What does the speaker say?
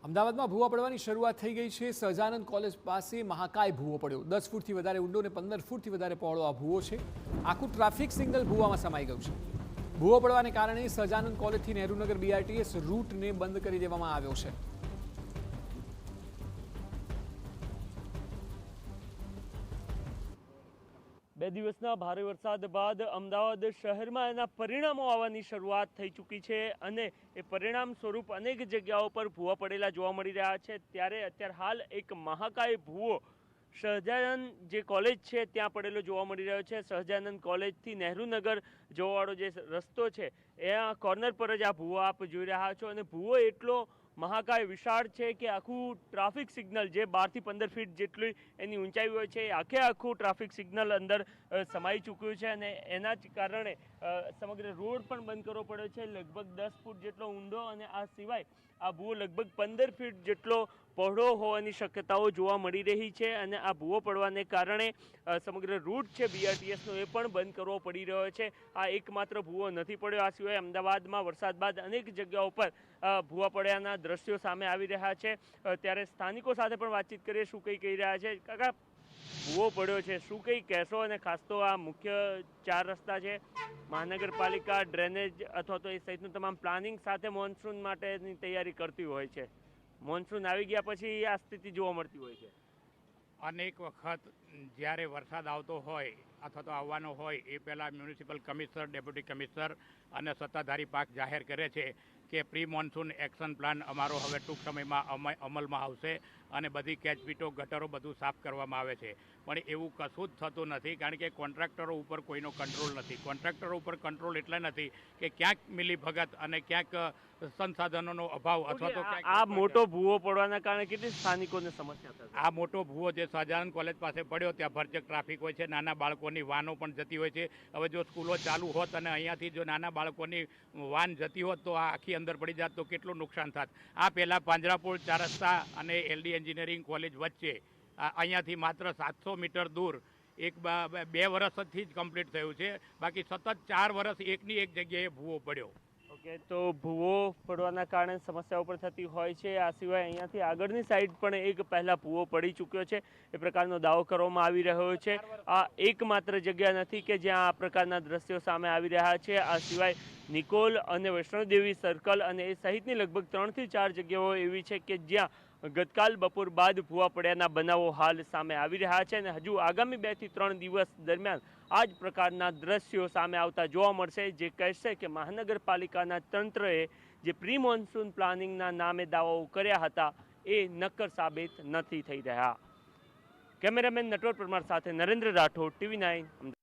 અમદાવાદમાં ભૂવા પડવાની શરૂઆત થઈ ગઈ છે। સહજાનંદ કોલેજ પાસે મહાકાય ભૂવો પડ્યો। 10 ફૂટથી વધારે ઊંડો અને 15 ફૂટથી વધારે પહોળો આ ભૂવો છે। આખું ટ્રાફિક સિગ્નલ ભૂવામાં સમાઈ ગયું છે। ભૂવો પડવાને કારણે સહજાનંદ કોલેજથી નહેરુનગર BRTS રૂટને બંધ કરી દેવામાં આવ્યો છે। બે દિવસના ભારે વરસાદ બાદ અમદાવાદ શહેરમાં એના પરિણામો આવવાની શરૂઆત થઈ ચૂકી છે અને એ પરિણામ સ્વરૂપ અનેક જગ્યાઓ પર ભૂવા પડેલા જોવા મળી રહ્યા છે। ત્યારે અત્યારે હાલ એક મહાકાય ભૂવો સહજાનંદ જે કોલેજ છે ત્યાં પડેલો જોવા મળી રહ્યો છે। સહજાનંદ કોલેજથી નહેરુનગર જવાવાળો જે રસ્તો છે એ કોર્નર પર જ આ ભૂવો આપ જોઈ રહ્યા છો અને ભૂવો એટલો મહાકાય વિશાળ છે કે આખું ટ્રાફિક સિગ્નલ જે 12 થી 15 ફીટ જેટલી એની ઊંચાઈ હોય છે એ આખું ટ્રાફિક સિગ્નલ અંદર સમાઈ ચૂક્યું છે અને એના જ કારણે સમગ્ર રોડ પણ બંધ કરવો પડ્યો છે। લગભગ 10 ફૂટ જેટલો ઊંડો અને આ સિવાય આ ભૂવો લગભગ 15 ફીટ જેટલો પહોળો હોવાની શક્યતાઓ જોવા મળી રહી છે અને આ ભૂવો પડવાને કારણે સમગ્ર રૂટ છે BRTSનો એ પણ બંધ કરવો પડી રહ્યો છે। આ એકમાત્ર ભૂવો નથી પડ્યો, આ સિવાય અમદાવાદમાં વરસાદ બાદ અનેક જગ્યાઓ પર ભૂવા પડ્યાના દ્રશ્યો સામે આવી રહ્યા છે। ત્યારે સ્થાનિકો સાથે પણ વાતચીત કરીએ, શું કંઈ કહી રહ્યા છે। કાકા, ભૂવો પડ્યો છે, શું કંઈ કહેશો? અને ખાસ તો આ મુખ્ય 4 રસ્તા છે, મહાનગરપાલિકા ડ્રેનેજ અથવા તો એ સહિતનું તમામ પ્લાનિંગ સાથે મોન્સૂન માટેની તૈયારી કરતી હોય છે। મોન્સૂન આવી ગયા પછી આ સ્થિતિ જોવા મળતી હોય છે। અનેક વખત જ્યારે વરસાદ આવતો હોય અથવા તો આવવાનો હોય એ પહેલાં મ્યુનિસિપલ કમિશનર, ડેપ્યુટી કમિશનર અને સત્તાધારી પાંખ જાહેર કરે છે કે પ્રી મોન્સૂન એક્શન પ્લાન અમારો હવે ટૂંક સમયમાં અમલમાં આવશે અને બધી કેચપીટો, ગટરો બધું સાફ કરવામાં આવે છે। પણ એવું કશું જ થતું નથી, કારણ કે કોન્ટ્રાક્ટરો ઉપર કોઈનો કંટ્રોલ નથી। કોન્ટ્રાક્ટરો ઉપર કંટ્રોલ એટલે નથી કે ક્યાંક મિલીભગત અને ક્યાંક સંસાધનોનો અભાવ અથવા તો આ મોટો ભૂવો પડવાના કારણે કેટલી સ્થાનિકોને સમસ્યા થશે? આ મોટો ભૂવો જે સહજાનંદ કોલેજ પાસે પડ્યો ત્યાં ભરચક ટ્રાફિક હોય છે, નાના બાળકોની વાનો પણ જતી હોય છે। હવે જો સ્કૂલો ચાલુ હોત અને અહીંયાથી જો નાના બાળકોની વાન જતી હોત તો આ આખી અંદર પડી જાત તો કેટલું નુકસાન થાત। આ પહેલાં પાંજરાપોળ 4 રસ્તા અને LD એન્જિનિયરિંગ કોલેજ વચ્ચે અહીંયાથી માત્ર 700 મીટર દૂર 2 વર્ષથી જ કમ્પ્લીટ થયું છે, બાકી સતત 4 વર્ષ એકની એક જગ્યાએ ભૂવો પડ્યો। ઓકે, તો ભૂવો પડવાના કારણે સમસ્યાઓ પણ થતી હોય છે। આ સિવાય અહીંયાથી આગળની સાઈડ પણ એક પહેલાં ભૂવો પડી ચૂક્યો છે એ પ્રકારનો દાવો કરવામાં આવી રહ્યો છે। આ એકમાત્ર જગ્યા નથી કે જ્યાં આ પ્રકારના દ્રશ્યો સામે આવી રહ્યા છે। આ સિવાય નિકોલ અને વૈષ્ણોદેવી સર્કલ અને એ સહિતની લગભગ 3 થી 4 જગ્યાઓ એવી છે કે જ્યાં ગતકાલ બપોર બાદ ભૂવા પડ્યાના બનાવો હાલ સામે આવી રહ્યા છે અને હજુ આગામી 2 થી 3 દિવસ દરમિયાન આ જ પ્રકારના દ્રશ્યો સામે આવતા જોવા મળશે, જે કહેશે કે મહાનગરપાલિકાના તંત્રએ જે પ્રી મોન્સૂન પ્લાનિંગના નામે દાવાઓ કર્યા હતા એ નક્કર સાબિત નથી થઈ રહ્યા। કેમેરામેન નટવર પરમાર સાથે નરેન્દ્ર રાઠોડ, TV9।